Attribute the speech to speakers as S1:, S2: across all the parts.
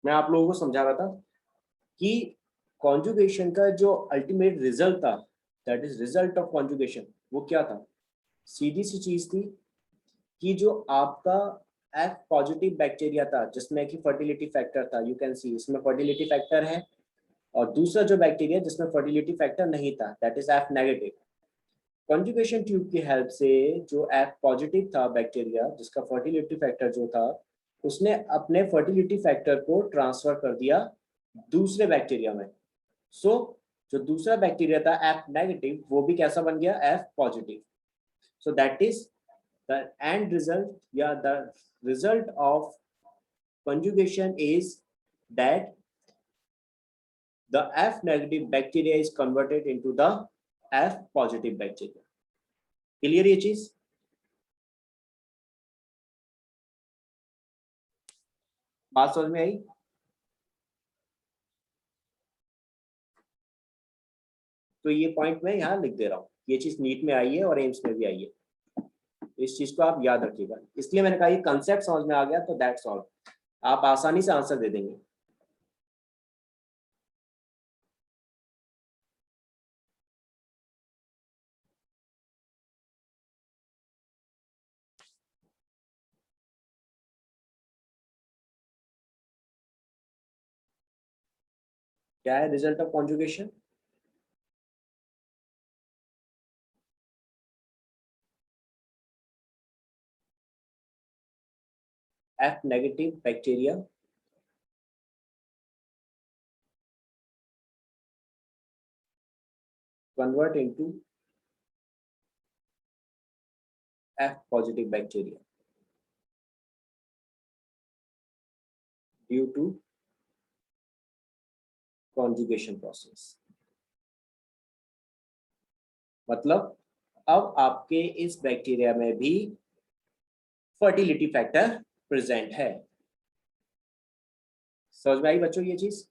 S1: मैं आप लोगों को समझा रहा था कि कॉन्जुगेशन का जो अल्टीमेट रिजल्ट था, that is result of conjugation, वो क्या था? सीधी सी चीज थी कि जो आपका एफ पॉजिटिव बैक्टीरिया था जिसमें कि फर्टिलिटी फैक्टर था, यू कैन सी इसमें फर्टिलिटी फैक्टर है, और दूसरा जो बैक्टीरिया जिसमें फर्टिलिटी फैक्टर नहीं था, that is F negative. Conjugation tube की हेल्प से जो एफ पॉजिटिव था बैक्टीरिया, जिसका फर्टिलिटी फैक्टर जो था, उसने अपने फर्टिलिटी फैक्टर को ट्रांसफर कर दिया दूसरे बैक्टीरिया में। सो जो दूसरा बैक्टीरिया था एफ नेगेटिव, वो भी कैसा बन गया? F positive. So that is the end result, या the result of conjugation is that the F negative bacteria is converted into the F positive bacteria. Clear ये चीज? बात समझ में आई? तो ये पॉइंट मैं यहाँ लिख दे रहा हूँ, ये चीज नीट में आई है और एम्स में भी आई है, इस चीज को आप याद रखिएगा। इसलिए मैंने कहा ये कंसेप्ट समझ में आ गया तो दैट्स ऑल, आप आसानी से आंसर दे देंगे। क्या है result of conjugation? F negative bacteria convert into F positive bacteria due to conjugation process। मतलब अब आपके इस बैक्टीरिया में भी फर्टिलिटी फैक्टर प्रेजेंट है। समझ में आई बच्चों ये चीज?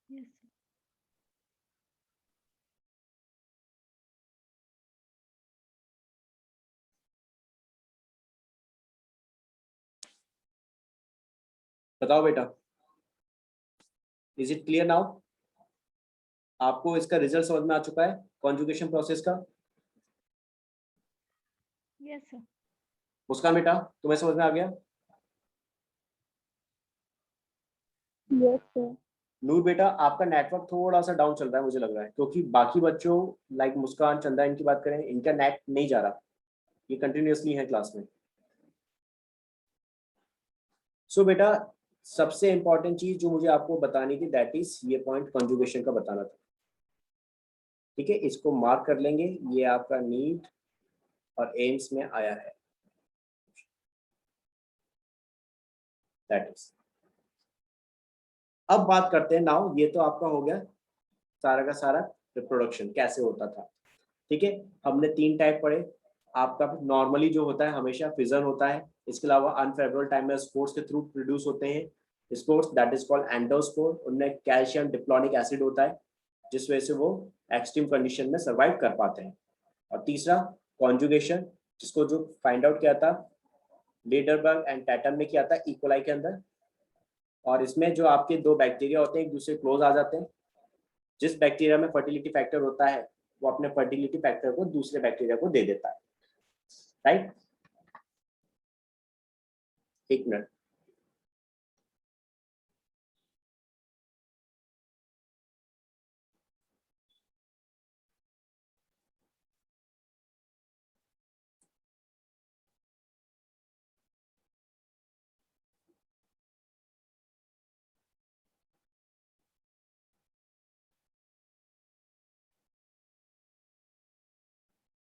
S2: Yes.
S1: बताओ बेटा, इज इट क्लियर नाउ? आपको इसका रिजल्ट समझ में आ चुका है कॉन्जुगेशन प्रोसेस का?
S2: Yes, sir.
S1: मुस्कान बेटा, तुम्हें समझ में आ गया?
S2: Yes, sir.
S1: नूर बेटा, आपका नेटवर्क थोड़ा सा डाउन चल रहा है मुझे लग रहा है, क्योंकि बाकी बच्चों लाइक मुस्कान, चंदा, इनकी बात करें, इनका नेट नहीं जा रहा, ये कंटिन्यूअसली है क्लास में। सो बेटा, सबसे इंपॉर्टेंट चीज जो मुझे आपको बतानी थी, दैट इज ये पॉइंट कॉन्जुगेशन का बताना था। ठीक है, इसको मार्क कर लेंगे, ये आपका नीट और एम्स में आया है, दैट इज। अब बात करते हैं नाउ, ये तो आपका हो गया सारा का सारा रिप्रोडक्शन कैसे होता था। ठीक है, हमने 3 टाइप पढ़े। आपका नॉर्मली जो होता है हमेशा फिजन होता है, इसके अलावा अनफेवरेबल टाइम में स्पोर्स के थ्रू प्रोड्यूस होते हैं spores, that is called endospore. उनमें कैल्शियम डिप्लोनिक एसिड होता है जिस वजह से वो एक्सट्रीम कंडीशन में सर्वाइव कर पाते हैं। और तीसरा कॉन्जुगेशन, जिसको जो फाइंड आउट किया था लीडरबर्ग एंड टैटम ने किया था इकोलाई के अंदर। और इसमें जो आपके 2 बैक्टीरिया होते हैं एक दूसरे क्लोज आ जाते हैं, जिस बैक्टीरिया में फर्टिलिटी फैक्टर होता है वो अपने फर्टिलिटी फैक्टर को दूसरे बैक्टीरिया को दे देता है, राइट? एक मिनट,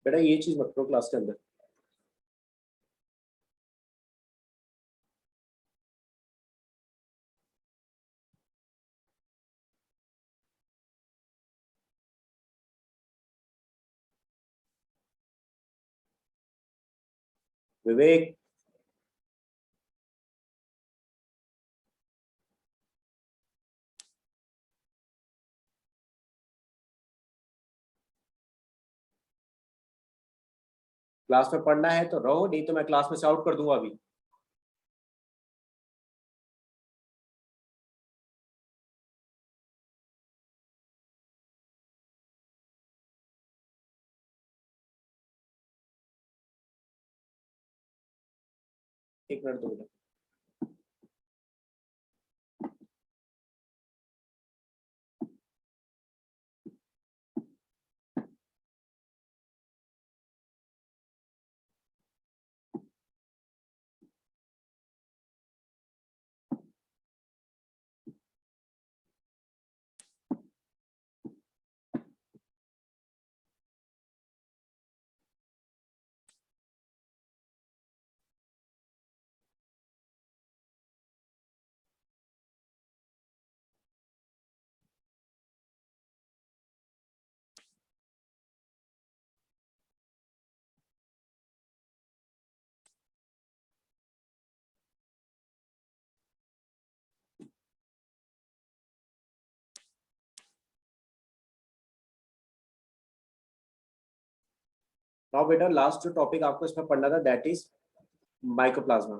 S1: बेटा ये चीज मत करो क्लास के अंदर। विवेक, क्लास में पढ़ना है तो रहो, नहीं तो मैं क्लास में से आउट कर दूंगा अभी। एक मिनट दो मिनट। नाउ बेटा लास्ट जो टॉपिक आपको इसमें पढ़ना था that is mycoplasma.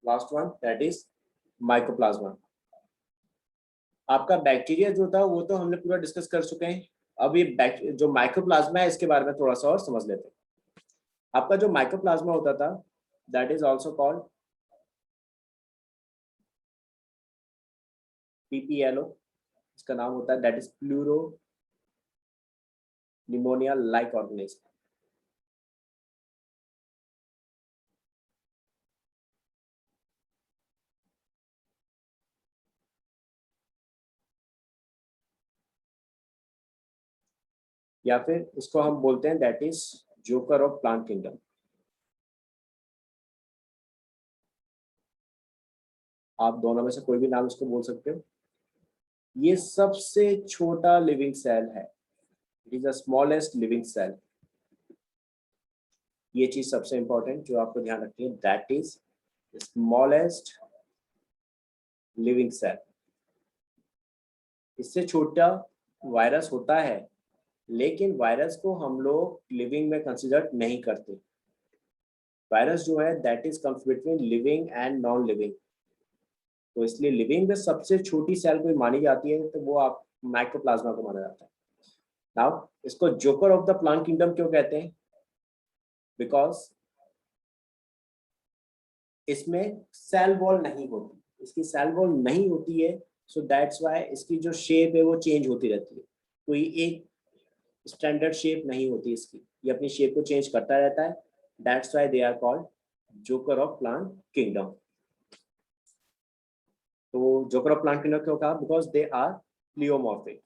S1: Last one that is mycoplasma. आपका बैक्टीरिया जो था वो तो हमने पूरा डिस्कस कर चुके हैं। अब ये जो माइकोप्लाज्मा है इसके बारे में थोड़ा सा और समझ लेते हैं। आपका जो माइकोप्लाज्मा होता था that is also called PPLO. इसका नाम होता है that is pleuro pneumonia like organism. या फिर इसको हम बोलते हैं that is joker of plant kingdom. आप दोनों में से कोई भी नाम इसको बोल सकते हो। ये सबसे छोटा लिविंग सेल है। It is the smallest living cell. ये चीज सबसे इंपॉर्टेंट जो आपको ध्यान रखनी है that is smallest living cell. इससे छोटा वायरस होता है लेकिन वायरस को हम लोग लिविंग में कंसिडर नहीं करते। वायरस जो है that is comes between living and non living. तो इसलिए लिविंग में सबसे छोटी सेल कोई मानी जाती है तो वो आप माइक्रोप्लाज्मा को माना जाता है। नाउ इसको joker of the plant kingdom क्यों कहते हैं? बिकॉज इसमें सेल वॉल नहीं होती। इसकी सेल वॉल नहीं होती है सो दैट्स व्हाई इसकी जो शेप है वो चेंज होती रहती है। कोई एक स्टैंडर्ड शेप नहीं होती इसकी, ये अपनी शेप को चेंज करता रहता है। That's why they are called joker of plant kingdom. तो जोकर ऑफ प्लांट किंगडम क्यों कहा? Because they are pleomorphic.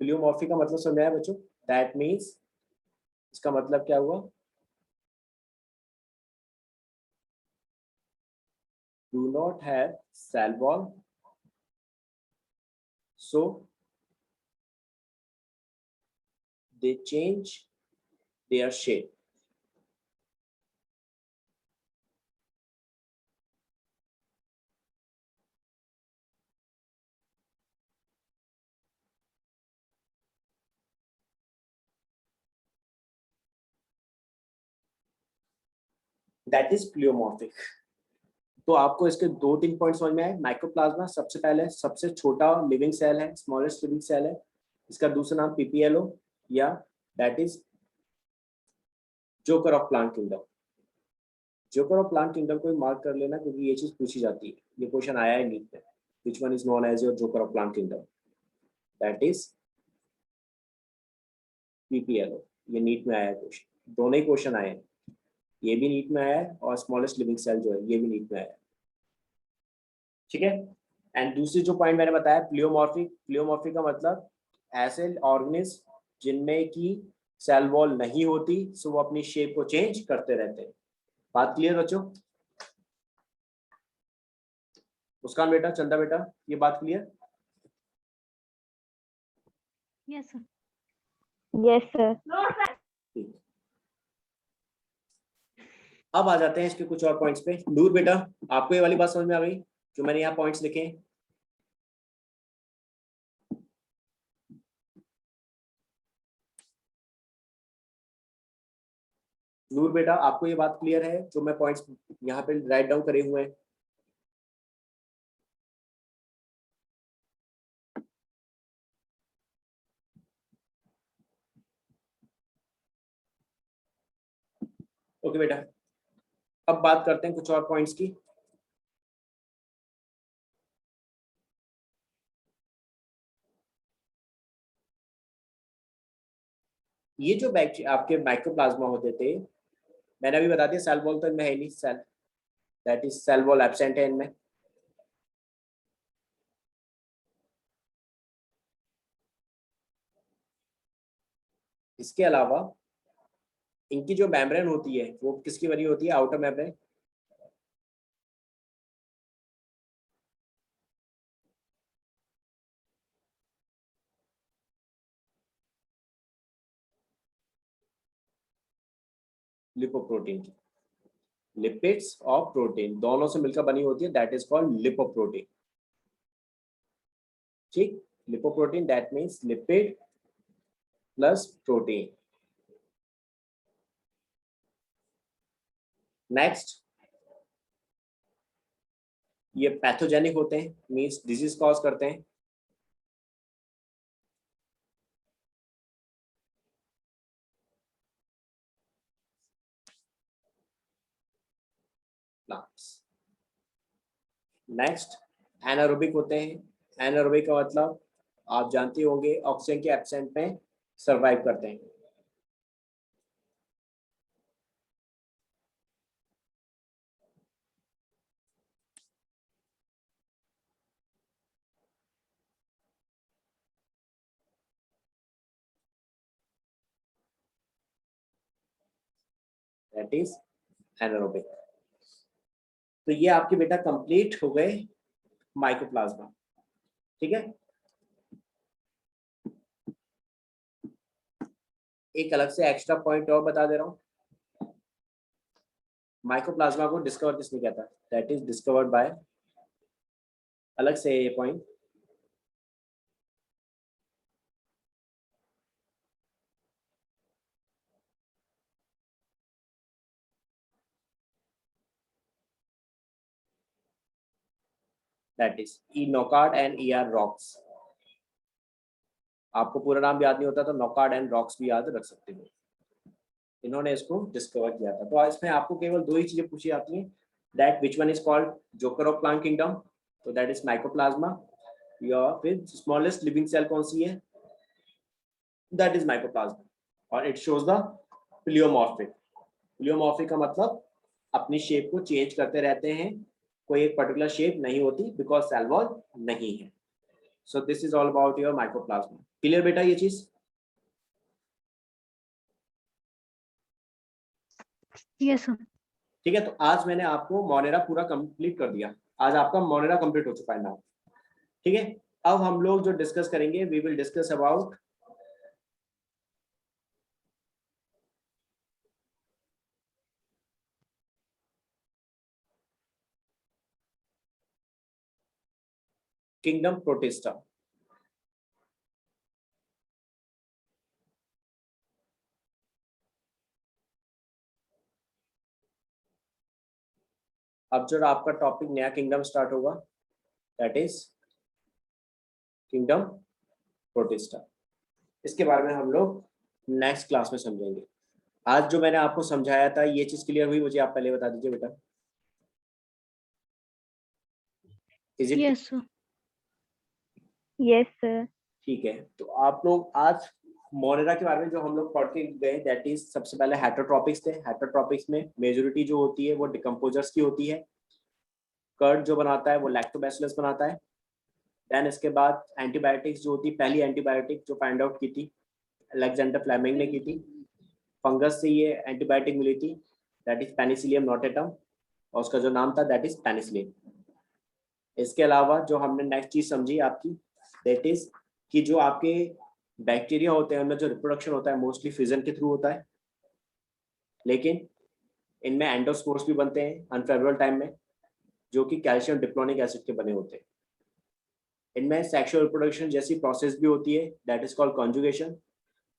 S1: Pleomorphic का मतलब समझ आया बच्चों? दैट मीन्स इसका मतलब क्या हुआ? Do not have cell wall, so they change their shape. That is pleomorphic. तो आपको इसके दो तीन पॉइंट समझ में आए। माइक्रोप्लाज्मा सबसे पहले सबसे छोटा लिविंग सेल है, स्मॉलेस्ट लिविंग सेल है। इसका दूसरा नाम पीपीएलओ या that is joker of plant kingdom. Joker of plant kingdom को मार्क कर लेना क्योंकि ये चीज पूछी जाती है, ये क्वेश्चन आया है नीट में। Which one is known as your joker of plant kingdom? That is PPLO. ये नीट में आया है क्वेश्चन, दोनों ही क्वेश्चन आए हैं। ये भी नीट में आया है और स्मॉलेस्ट लिविंग सेल जो है ये भी नीट में आया है। ठीक है। एंड दूसरी जो पॉइंट मैंने बताया प्लियोमॉर्फिक। प्लियोमॉर्फिक का मतलब ऐसे ऑर्गेनिज्म जिनमें की सेल वॉल नहीं होती, सो वो अपनी शेप को चेंज करते रहते हैं। बात क्लियर बच्चों? मुस्कान बेटा, चंदा बेटा, ये बात clear?
S2: Yes, sir. Yes, sir.
S1: ठीक। अब आ जाते हैं इसके कुछ और पॉइंट्स पे। नूर बेटा, आपको ये वाली बात समझ में आ गई जो मैंने यहाँ पॉइंट्स लिखे हैं? नूर बेटा, आपको ये बात क्लियर है जो मैं पॉइंट्स यहाँ पे राइट डाउन करे हुए हैं? ओके बेटा, अब बात करते हैं कुछ और पॉइंट्स की। ये जो आपके माइक्रोप्लाज्मा होते थे, मैंने अभी बता दिया सेल वॉल तो इनमें है नहीं, cell that is cell wall absent है इनमें। इसके अलावा इनकी जो मेम्ब्रेन होती है वो किसकी बनी होती है? Outer membrane. लिपोप्रोटीन की, लिपिड्स और प्रोटीन दोनों से मिलकर बनी होती है, दैट इज कॉल्ड लिपोप्रोटीन। ठीक, lipoprotein that means lipid plus protein. Next, ये पैथोजेनिक होते हैं, मीन्स डिजीज कॉज करते हैं। नेक्स्ट, एनारोबिक होते हैं। एनारोबिक का मतलब आप जानते होंगे, ऑक्सीजन के एब्सेंट में सरवाइव करते हैं। That is anaerobic. तो ये आपके बेटा कंप्लीट हो गए माइक्रोप्लाज्मा। ठीक है, एक अलग से एक्स्ट्रा पॉइंट और बता दे रहा हूं। माइक्रोप्लाज्मा को डिस्कवर किसने किया था? दैट इज डिस्कवर्ड बाय, अलग से ये point, that is E nocard and E R rocks. आपको पूरा नाम याद नहीं होता तो नॉकार्ड एंड रॉक्स भी याद रख सकते हो। इन्होंने इसको डिस्कवर किया था। तो इसमें आपको केवल दो ही चीजें पूछी जाती हैं, that which one is called joker of plant kingdom, तो दैट इज माइक्रोप्लाज्मा। या फिर स्मॉलेस्ट लिविंग सेल कौन सी है? That is microplasma. और it shows the pleomorphic. Pleomorphic का मतलब अपनी शेप को चेंज करते रहते हैं, कोई एक पर्टिकुलर शेप नहीं होती, बिकॉज सेल वॉल नहीं है। So this is all about your mycoplasma. Clear बेटा ये चीज?
S2: Yes, sir.
S1: ठीक है, तो आज मैंने आपको मोनेरा पूरा कंप्लीट कर दिया। आज आपका मोनेरा कंप्लीट हो चुका है नाउ। ठीक है, अब हम लोग जो डिस्कस करेंगे, we will discuss about kingdom protista. अब जो आपका टॉपिक नया किंगडम स्टार्ट होगा, दैट इज किंगडम प्रोटिस्टा। इसके बारे में हम लोग नेक्स्ट क्लास में समझेंगे। आज जो मैंने आपको समझाया था, ये चीज क्लियर हुई? मुझे आप पहले बता दीजिए बेटा। Is it?
S2: Yes, sir. Yes, sir.
S1: ठीक है, तो आप लोग आज मोनेरा के बारे में जो हम लोग पढ़ के गए, दैट इज सबसे पहले हेटरोट्रॉपिक्स थे। हेटरोट्रॉपिक्स में मेजोरिटी जो होती है वो डिकम्पोजर्स की होती है। कर्ड जो बनाता है वो लैक्टोबैसिलस बनाता है। देन इसके बाद एंटीबायोटिक्स जो होती है, पहली एंटीबायोटिक जो फाइंड आउट की थी अलेक्जेंडर फ्लेमिंग ने की थी। फंगस से ये एंटीबायोटिक मिली थी, दैट इज पेनिसिलियम नोटेटम, और उसका जो नाम था दैट इज पेनिसिलिन। इसके अलावा जो हमने नेक्स्ट चीज समझी आपकी, दैट इज कि जो आपके बैक्टीरिया होते हैं उनमें जो रिप्रोडक्शन होता है मोस्टली फिजन के थ्रू होता है, लेकिन इनमें एंडोस्पोर्स भी बनते हैं अनफेवरेबल टाइम में, जो कि कैल्शियम डिप्लोनिक एसिड के बने होते हैं। इनमें सेक्सुअल रिप्रोडक्शन जैसी प्रोसेस भी होती है, दैट इज कॉल्ड कॉन्जुगेशन,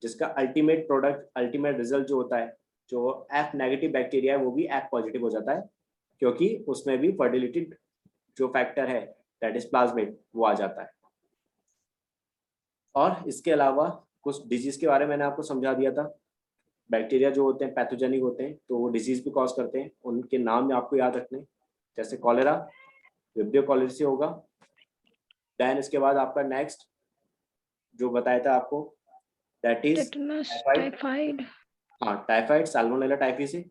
S1: जिसका अल्टीमेट प्रोडक्ट, अल्टीमेट रिजल्ट जो होता है, जो एफ नेगेटिव बैक्टीरिया है वो भी एफ पॉजिटिव हो जाता है, क्योंकि उसमें भी फर्टिलिटी जो फैक्टर है दैट इज प्लाज्मिड वो आ जाता है। और इसके अलावा कुछ डिजीज के बारे में मैंने आपको समझा दिया था। बैक्टीरिया जो होते हैं पैथोजेनिक होते हैं, तो वो डिजीज भी कॉज करते हैं, उनके नाम आपको याद रखने, जैसे कॉलेरा, विब्रियो कॉलेरिया होगा। देन इसके बाद आपका नेक्स्ट जो बताया था आपको दैट इज
S3: टाइफाइड,
S1: हाँ typhoid, salmonella typhi,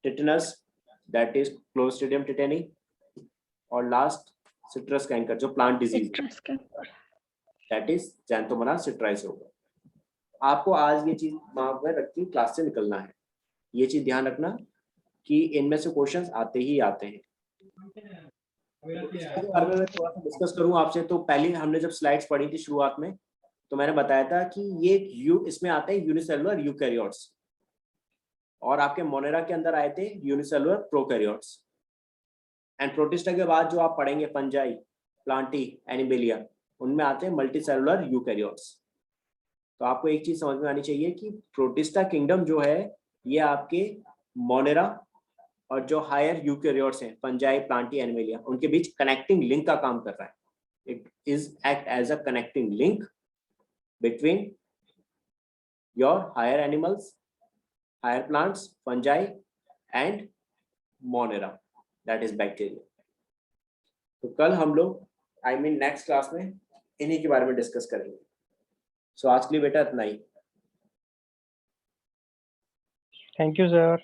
S1: tetanus that is clostridium tetani, और लास्ट सिट्रस कैंकर जो plant disease that is xanthomonas citri होगा। आपको आज ये चीज वहां पर रख के क्लास से निकलना है, ये चीज ध्यान रखना कि इनमें से क्वेश्चंस आते ही आते हैं। इसके बारे में मैं थोड़ा सा डिस्कस करूं आपसे, तो पहले हमने जब स्लाइड्स पढ़ी थी शुरुआत में, तो मैंने बताया था कि ये इसमें आते हैं यूनिसेलुलर यूकैरियोट्स, और आपके मोनेरा के अंदर आए थे यूनिसेलुलर प्रोकैरियोट्स। एंड प्रोटिस्टा के बाद जो आप पढ़ेंगे फंजाई, प्लांटी, एनिमेलिया, उनमें आते हैं मल्टीसेलुलर यूकैरियोट्स। तो आपको एक चीज समझ में आनी चाहिए कि प्रोटिस्टा किंगडम जो है ये आपके मोनेरा और जो हायर यूकैरियोट्स हैं फंजाई, प्लांटी, एनिमेलिया, उनके बीच कनेक्टिंग लिंक का काम कर रहा है। It is act as a connecting link between your higher animals, higher plants, fungi and monera that is bacteria. तो कल हम लोग नेक्स्ट क्लास में इन्हीं के बारे में डिस्कस करेंगे। सो आज के लिए बेटा इतना ही।
S4: Thank you sir.